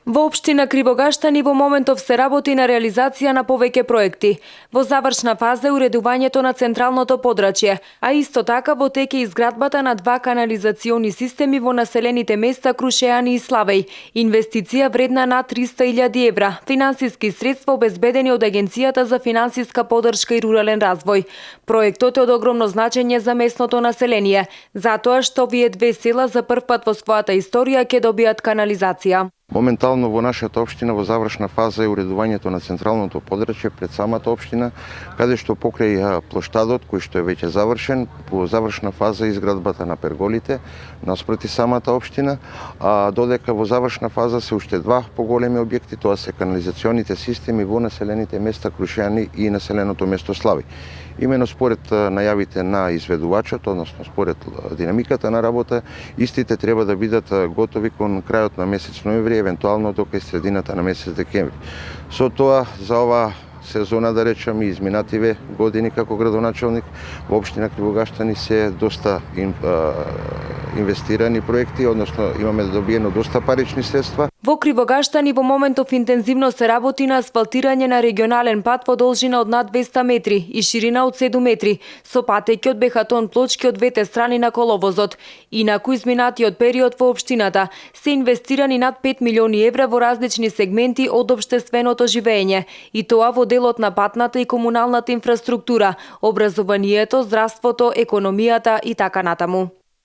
Во општина Кривогаштани во моментов се работи на реализација на повеќе проекти. Во завршна фаза е уредувањето на централното подрачје, а исто така во тек е изградбата на 2 канализациони системи во населените места Крушеани и Славеј. Инвестиција вредна на 300.000 евра, финансиски средства обезбедени од Агенцијата за финансиска поддршка и рурален развој. Проектот е од огромно значење за местното население, затоа што овие две села за прв пат во својата историја ќе добијат канализација. Моментално во нашата општина во завршна фаза е уредувањето на централното подрачје пред самата општина, каде што покрај плоштадот кој што е веќе завршен, во завршна фаза е изградбата на перголите наспроти самата општина, а додека во завршна фаза се уште 2 поголеми објекти, тоа се канализационите системи во населените места Крушеани и населеното место Славеј. Имено според најавите на изведувачот, односно според динамиката на работа, истите треба да бидат готови кон крајот на месец ноември, евентуално до кај средината на месец декември. Со тоа за ова сезона, да речам, и изминативе години како градоначалник во општина Кривогаштани се доста инвестирани проекти, односно имаме добиено доста парични средства. Во Кривогаштани во моментов интензивно се работи на асфалтирање на регионален пат во должина од над 200 метри и ширина од 7 метри, со патеки од бехатон плочки од двете страни на коловозот. Инаку изминатиот период во општината се инвестирани над 5 милиони евра во различни сегменти од општественото живење, и тоа во делот на патната и комуналната инфраструктура, образованието, здравството, економијата и така натаму.